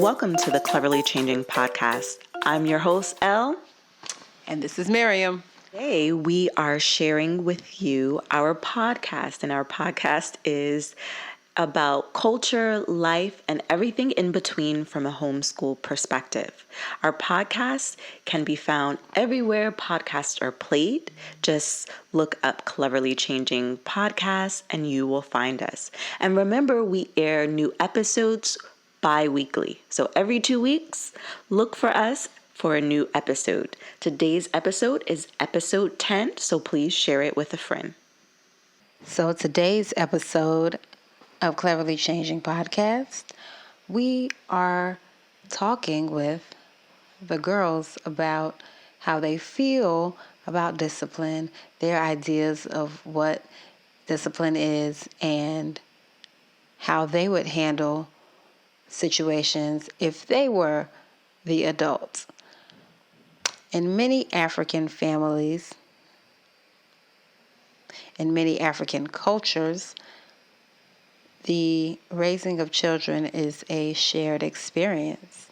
Welcome to the Cleverly Changing podcast. I'm your host, Elle. And this is Miriam. Today, we are sharing with you our podcast, and our podcast is about culture, life, and everything in between from a homeschool perspective. Our podcast can be found everywhere podcasts are played. Just look up Cleverly Changing Podcast and you will find us. And remember, we air new episodes bi-weekly. So every 2 weeks, look for us for a new episode. Today's episode is episode 10, so please share it with a friend. So today's episode of Cleverly Changing Podcast, we are talking with the girls about how they feel about discipline, their ideas of what discipline is, and how they would handle situations if they were the adults. In many African families, in many African cultures, the raising of children is a shared experience.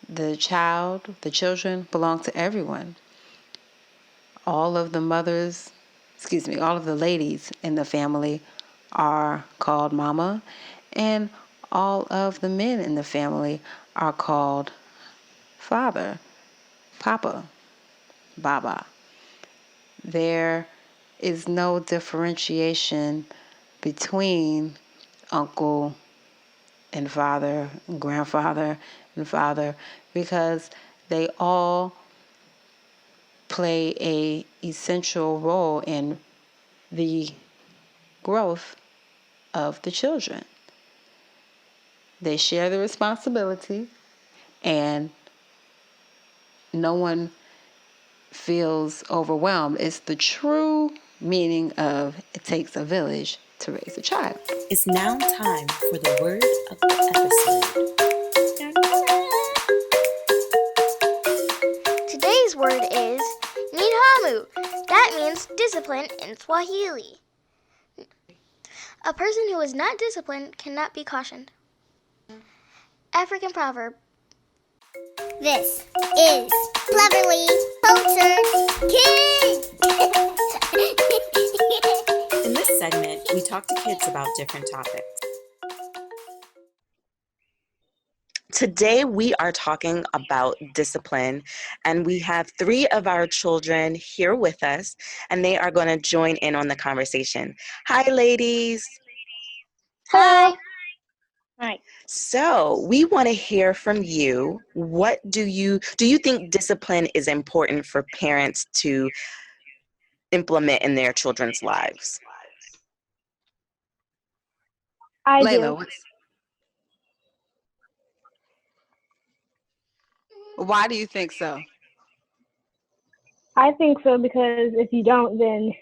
The children belong to everyone. All of the ladies in the family are called mama, and all of the men in the family are called father, papa, baba. There is no differentiation between uncle and father, grandfather and father, because they all play a essential role in the growth of the children. They share the responsibility, and no one feels overwhelmed. It's the true meaning of it takes a village to raise a child. It's now time for the word of the episode. Today's word is nidhamu. That means discipline in Swahili. A person who is not disciplined cannot be cautioned. African proverb. This is Cleverly Cultured Kids! In this segment, we talk to kids about different topics. Today, we are talking about discipline, and we have 3 of our children here with us, and they are going to join in on the conversation. Hi, ladies. Hi. Hi. So we want to hear from you. What do you think discipline is important for parents to implement in their children's lives? I Layla, do. Why do you think so? I think so because if you don't, then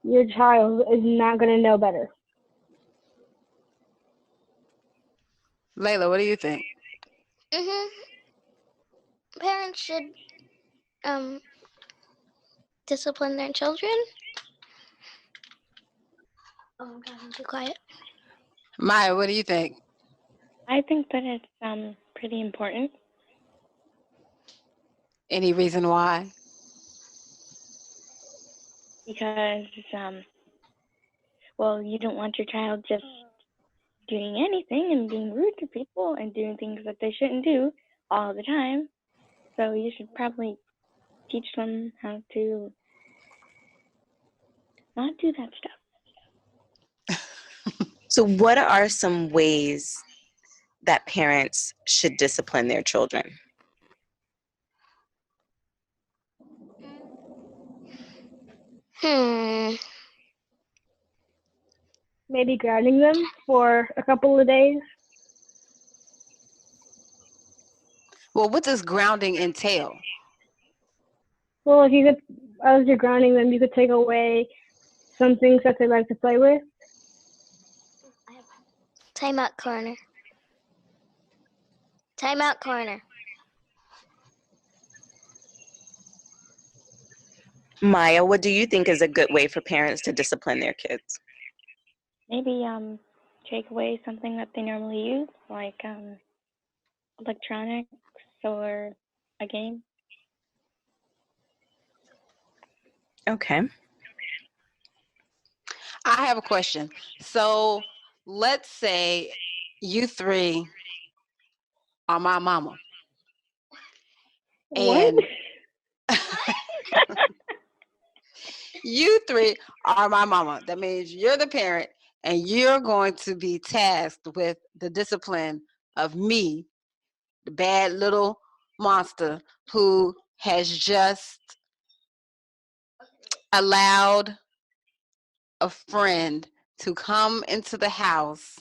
your child is not going to know better. Layla, what do you think? Parents should discipline their children. Oh God, I'm too quiet. Maya, what do you think? I think that it's pretty important. Any reason why? Because, you don't want your child just doing anything and being rude to people and doing things that they shouldn't do all the time. So you should probably teach them how to not do that stuff. So what are some ways that parents should discipline their children? Maybe grounding them for a couple of days. Well, what does grounding entail? Well, if you could, as you're grounding them, you could take away some things that they like to play with. Timeout corner. Timeout corner. Maya, what do you think is a good way for parents to discipline their kids? Maybe take away something that they normally use, like electronics or a game. Okay. I have a question. So let's say you three are my mama. What? And you three are my mama. That means you're the parent and you're going to be tasked with the discipline of me, the bad little monster who has just allowed a friend to come into the house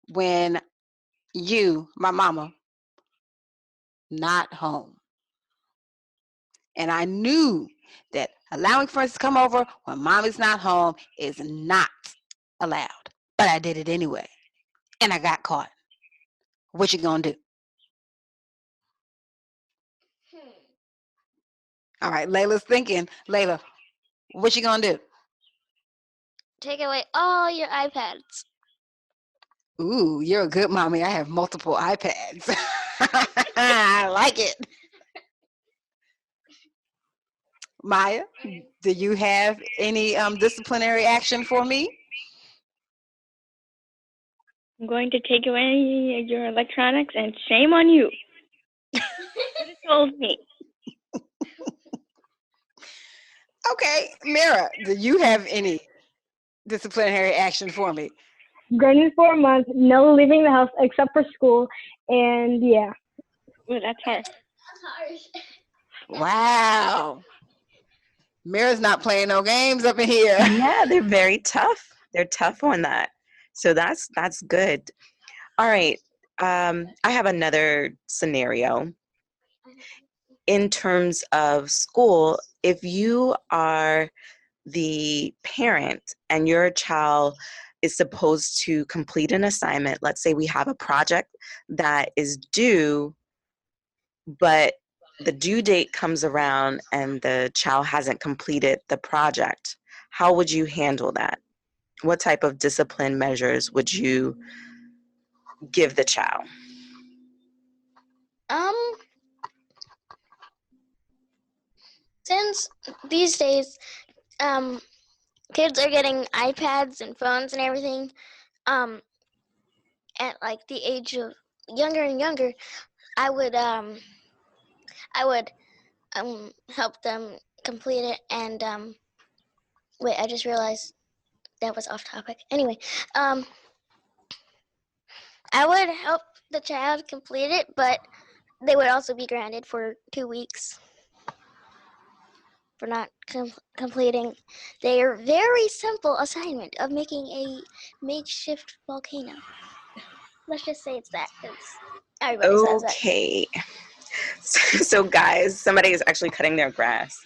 when you, my mama, not home. And I knew that allowing friends to come over when mommy's not home is not allowed. But I did it anyway. And I got caught. What you gonna do? All right, Layla's thinking. Layla, what you gonna do? Take away all your iPads. Ooh, you're a good mommy. I have multiple iPads. I like it. Maya, do you have any disciplinary action for me? I'm going to take away your electronics, and shame on you. You should have told me. Okay, Mira, do you have any disciplinary action for me? Grounded for a month, no leaving the house except for school, and yeah. Ooh, that's harsh. Wow. Mira's not playing no games up in here. Yeah, they're very tough. They're tough on that. So that's good. All right. I have another scenario. In terms of school, if you are the parent and your child is supposed to complete an assignment, let's say we have a project that is due, but the due date comes around and the child hasn't completed the project, how would you handle that? What type of discipline measures would you give the child? Since these days, kids are getting iPads and phones and everything, at like the age of younger and younger, I would help them complete it. And wait, I just realized that was off topic. Anyway, I would help the child complete it, but they would also be grounded for 2 weeks for not completing their very simple assignment of making a makeshift volcano. Let's just say it's that, because everybody says that. Okay. So guys, somebody is actually cutting their grass.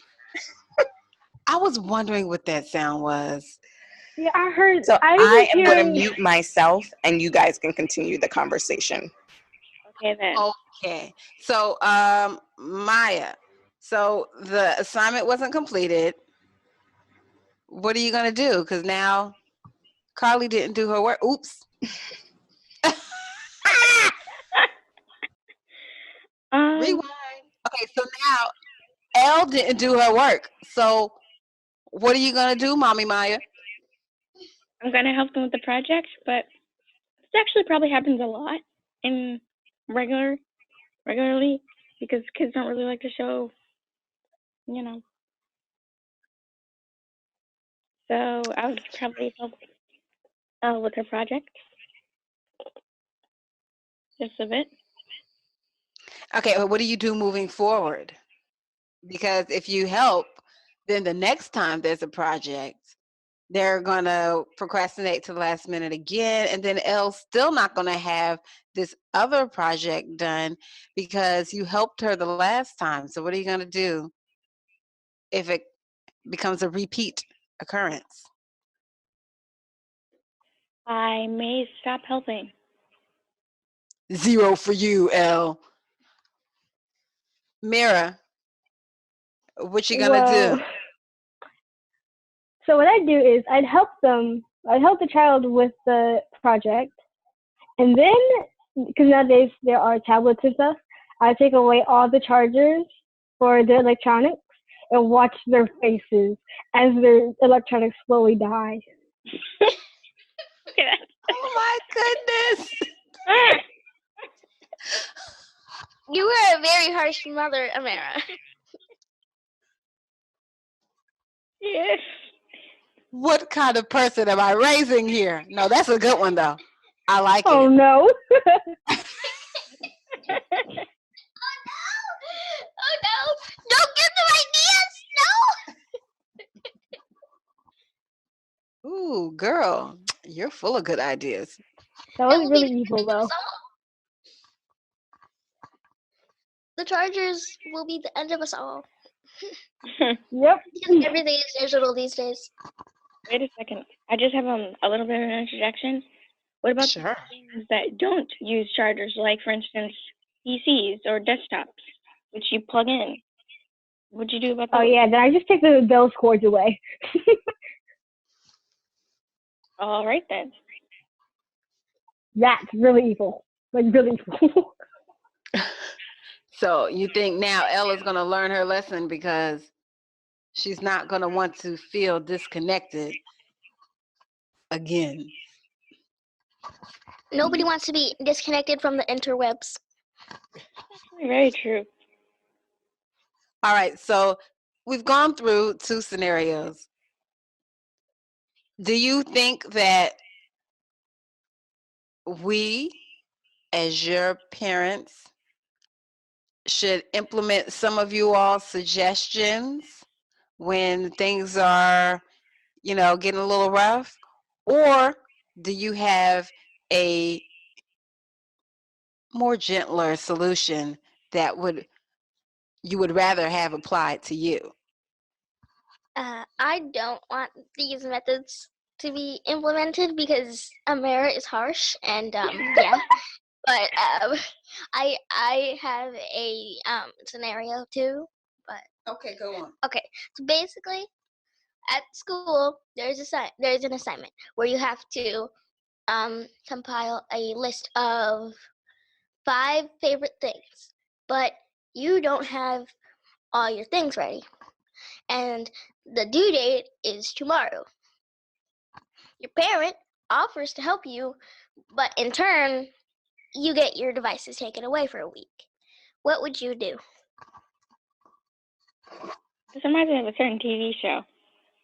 I was wondering what that sound was. Yeah, I heard. So I I was am going to hearing. mute myself and you guys can continue the conversation. Okay, then. Okay. So, Maya, so the assignment wasn't completed. What are you going to do? Because now Carly didn't do her work. Oops. Rewind. Okay, so now Elle didn't do her work. So what are you going to do, Mommy Maya? I'm going to help them with the project, but this actually probably happens a lot in regularly, because kids don't really like to show, So I would probably help with her project just a bit. Okay, well, what do you do moving forward? Because if you help, then the next time there's a project, they're going to procrastinate to the last minute again, and then Elle's still not going to have this other project done because you helped her the last time. So what are you going to do if it becomes a repeat occurrence? I may stop helping. 0 for you, Elle. Mira, what you going to do? So what I'd do is I'd help them I help the child with the project, and then because nowadays there are tablets and stuff, I take away all the chargers for the electronics and watch their faces as their electronics slowly die. Okay, Oh my goodness. You were a very harsh mother, Amara. yes. What kind of person am I raising here? No, that's a good one though. I like Oh it. no! Oh no! Don't give them ideas! No! Ooh, girl, you're full of good ideas. That It was will really be the evil end of though. us all. The chargers will be the end of us all. Yep. Because everything is digital these days. Wait a second. I just have a little bit of an interjection. What about Sure. things that don't use chargers, like, for instance, PCs or desktops, which you plug in? What'd you do about that? Oh yeah. Then I just take those cords away. All right, then. That's really evil. Like really evil. So you think now Ella's going to learn her lesson because she's not going to want to feel disconnected again. Nobody wants to be disconnected from the interwebs. Very true. All right, so we've gone through 2 scenarios. Do you think that we, as your parents, should implement some of you all's suggestions when things are, getting a little rough? Or do you have a more gentler solution that you would rather have applied to you? I don't want these methods to be implemented because Amara is harsh and yeah. But I have a scenario too. But Okay, go on. okay, so basically, at school there's an assignment where you have to compile a list of 5 favorite things, but you don't have all your things ready, and the due date is tomorrow. Your parent offers to help you, but in turn, you get your devices taken away for a week. What would you do? This reminds me of a certain TV show.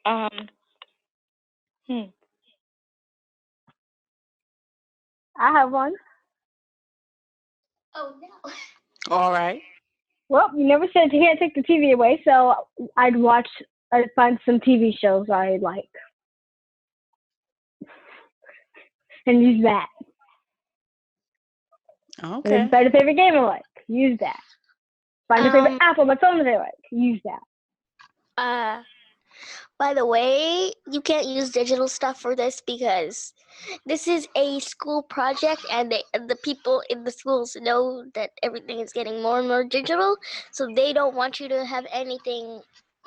I have one. Oh no. All right. Well, you never said you can't take the TV away, so I'd find some TV shows I like. And use that. Okay. And find a favorite game I like. Use that. Find a favorite app on my phone that I like. Use that. By the way, you can't use digital stuff for this because this is a school project and the people in the schools know that everything is getting more and more digital, so they don't want you to have anything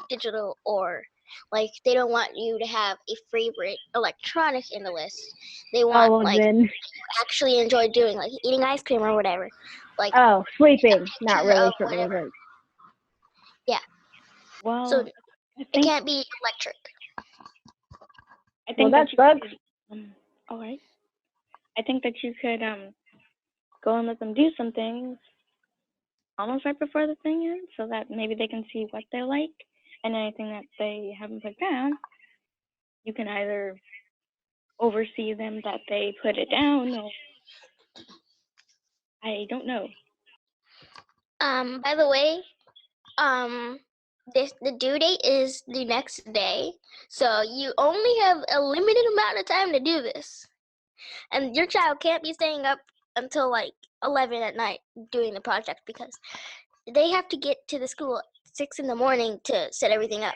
digital, or like they don't want you to have a favorite electronic in the list. They want then. actually enjoy doing, like eating ice cream or whatever. Like Sleeping. Not picture really of for me. whatever. Yeah. Well, So I it think can't be electric. I think that you sucks. could, all right. I think that you could go and let them do some things almost right before the thing ends, so that maybe they can see what they like, and anything that they haven't put down, you can either oversee them that they put it down, or I don't know. By the way, the due date is the next day, so you only have a limited amount of time to do this, and your child can't be staying up until like 11 at night doing the project because they have to get to the school at 6 in the morning to set everything up.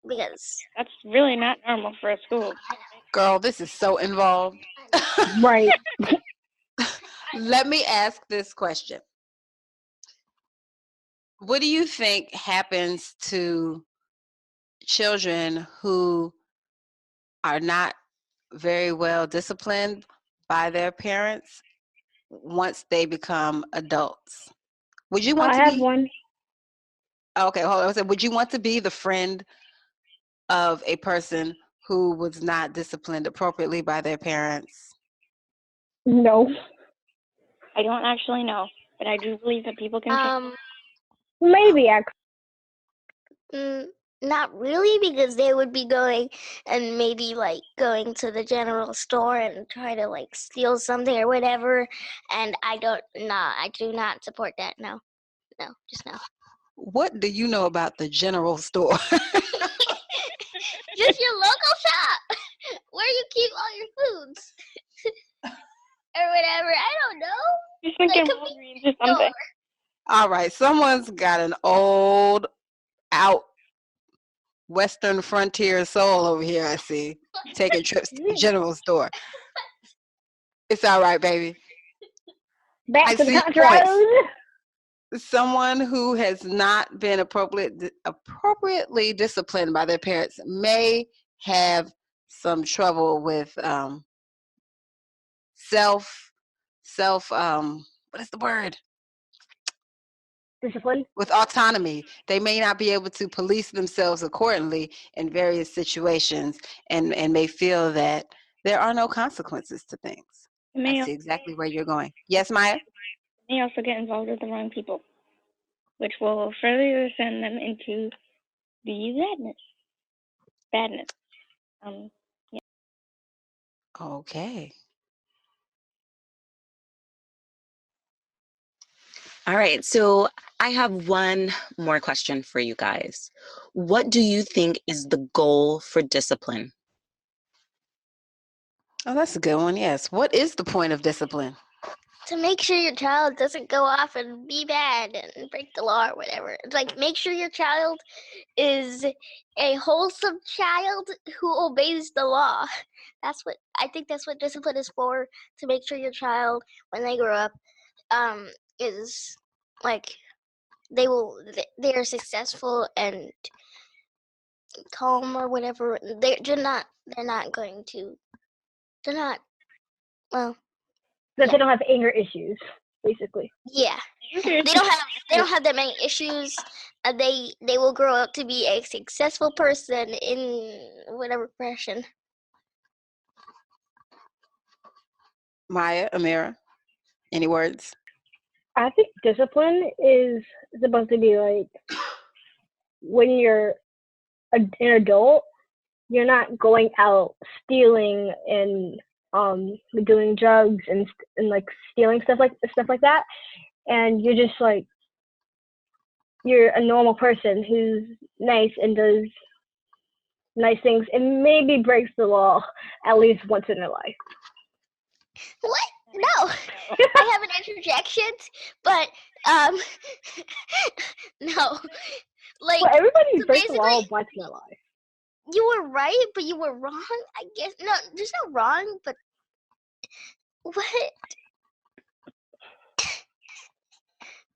Because That's really not normal for a school. Girl, this is so involved. Right. Let me ask this question. What do you think happens to children who are not very well disciplined by their parents once they become adults? Would you want I to have be? one. Okay, hold on. I said, would you want to be the friend of a person who was not disciplined appropriately by their parents? No. I don't actually know, but I do believe that people can change. Maybe actually. Not really, because they would be going and maybe like going to the general store and try to like steal something or whatever. And I do not support that. No, just no. What do you know about the general store? Just your local shop where you keep all your foods or whatever. I don't know. Just Like thinking convenience Walgreens or something. store. All right, someone's got an old out Western frontier soul over here, I see, taking trips to the general store. It's all right, baby. Back I to the see country points. road. Someone who has not been appropriately disciplined by their parents may have some trouble with what is the word? Discipline. With autonomy. They may not be able to police themselves accordingly in various situations and may feel that there are no consequences to things. I see exactly where you're going. Yes, Maya? They also get involved with the wrong people, which will further send them into the badness. Yeah. Okay. All right, so I have one more question for you guys. What do you think is the goal for discipline? Oh, that's a good one. Yes. What is the point of discipline? To make sure your child doesn't go off and be bad and break the law or whatever. Like, make sure your child is a wholesome child who obeys the law. I think that's what discipline is for, to make sure your child, when they grow up, is like they are successful and calm or whatever. They're not well, That yeah. they don't have anger issues, basically. Yeah. They don't have that many issues. They will grow up to be a successful person in whatever profession. Maya, Amira, any words? I think discipline is supposed to be like when you're an adult, you're not going out stealing and doing drugs and like stealing stuff like that, and you're just like you're a normal person who's nice and does nice things and maybe breaks the law at least once in their life. What? No. I have an interjection, but no. Like, Well, everybody so breaks the law basically, once in their life. you were right, but you were wrong. I guess no, there's no wrong, but what?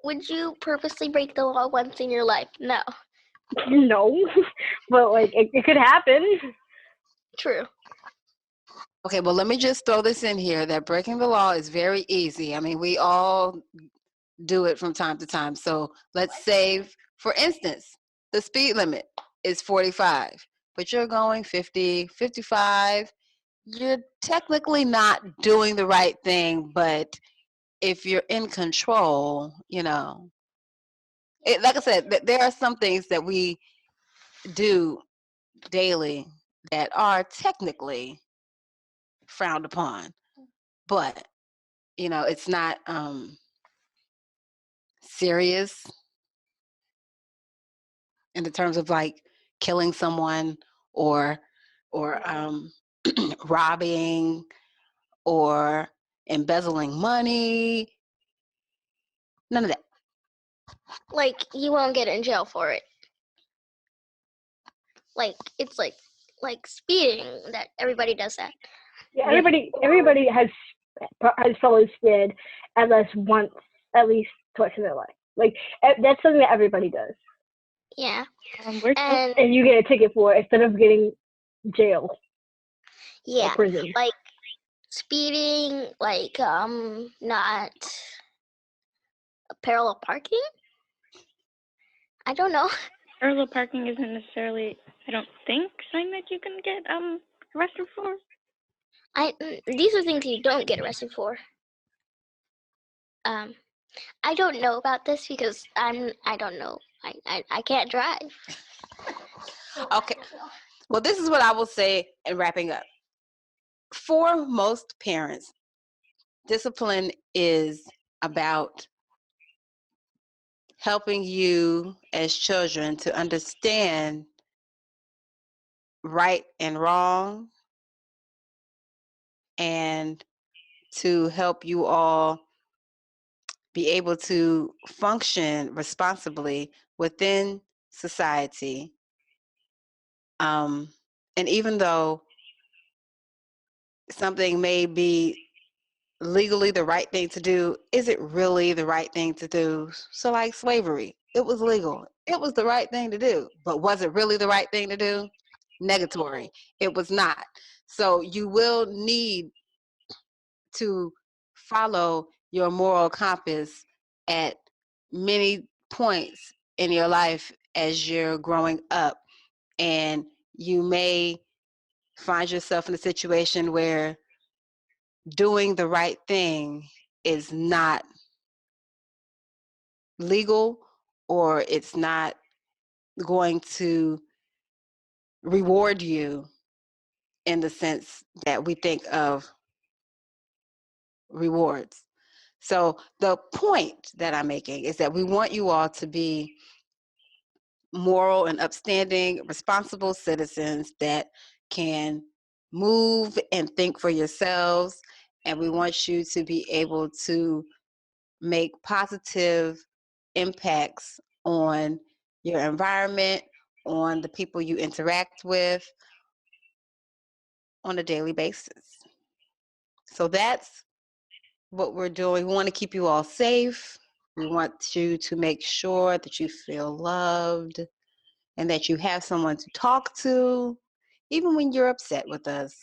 Would you purposely break the law once in your life? No. No, but like it could happen. True. Okay, well, let me just throw this in here that breaking the law is very easy. I mean, we all do it from time to time. So let's say, for instance, the speed limit is 45, but you're going 50, 55. You're technically not doing the right thing, but if you're in control, like I said, there are some things that we do daily that are technically frowned upon, but it's not serious in the terms of like killing someone or robbing or embezzling money. None of that. Like, you won't get in jail for it. Like, it's like speeding, that everybody does that. Yeah, everybody has fellow speed at least twice in their life. Like that's something that everybody does. Yeah. And you get a ticket for it instead of getting jail. Yeah, prison. like speeding, like not parallel parking. I don't know. Parallel parking isn't necessarily, I don't think, something that you can get arrested for. These are things you don't get arrested for. I don't know about this because I don't know. I can't drive. Okay. Well, this is what I will say in wrapping up. For most parents, discipline is about helping you as children to understand right and wrong, and to help you all be able to function responsibly within society. And even though something may be legally the right thing to do, is it really the right thing to do? So like slavery, it was legal. It was the right thing to do. But was it really the right thing to do? Negatory. It was not. So you will need to follow your moral compass at many points in your life as you're growing up. And you may find yourself in a situation where doing the right thing is not legal, or it's not going to reward you in the sense that we think of rewards. So the point that I'm making is that we want you all to be moral and upstanding, responsible citizens that can move and think for yourselves. And we want you to be able to make positive impacts on your environment, on the people you interact with on a daily basis. So that's what we're doing. We want to keep you all safe. We want you to make sure that you feel loved and that you have someone to talk to, even when you're upset with us.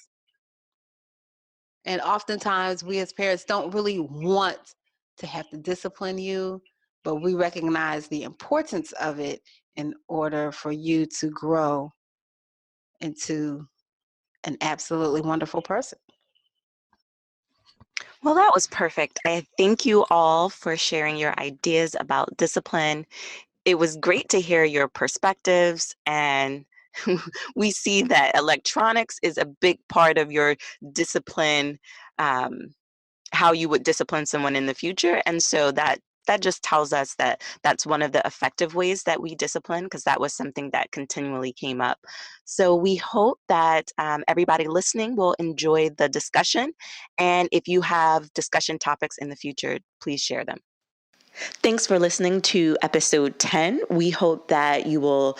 And oftentimes we as parents don't really want to have to discipline you, but we recognize the importance of it in order for you to grow into an absolutely wonderful person. Well, that was perfect. I thank you all for sharing your ideas about discipline. It was great to hear your perspectives, and we see that electronics is a big part of your discipline, how you would discipline someone in the future. And so that just tells us that that's one of the effective ways that we discipline, because that was something that continually came up. So we hope that everybody listening will enjoy the discussion. And if you have discussion topics in the future, please share them. Thanks for listening to episode 10. We hope that you will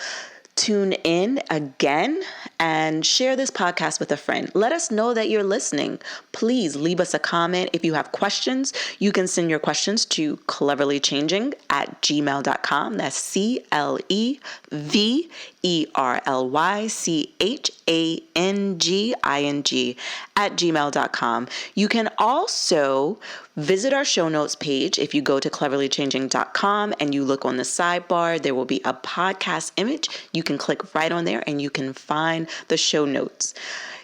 tune in again and share this podcast with a friend. Let us know that you're listening. Please leave us a comment. If you have questions, you can send your questions to cleverlychanging@gmail.com. That's CLEVERLYCHANGING @gmail.com. You can also visit our show notes page. If you go to cleverlychanging.com and you look on the sidebar, there will be a podcast image. You can click right on there and you can find the show notes.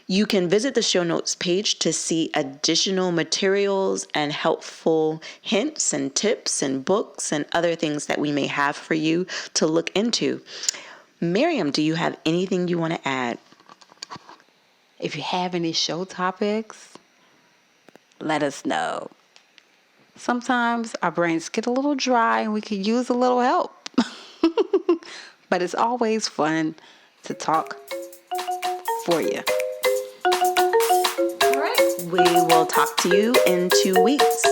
You can visit the show notes page to see additional materials and helpful hints and tips and books and other things that we may have for you to look into. Miriam, do you have anything you want to add? If you have any show topics, let us know. Sometimes our brains get a little dry and we could use a little help. But it's always fun to talk for you. All right. We will talk to you in 2 weeks.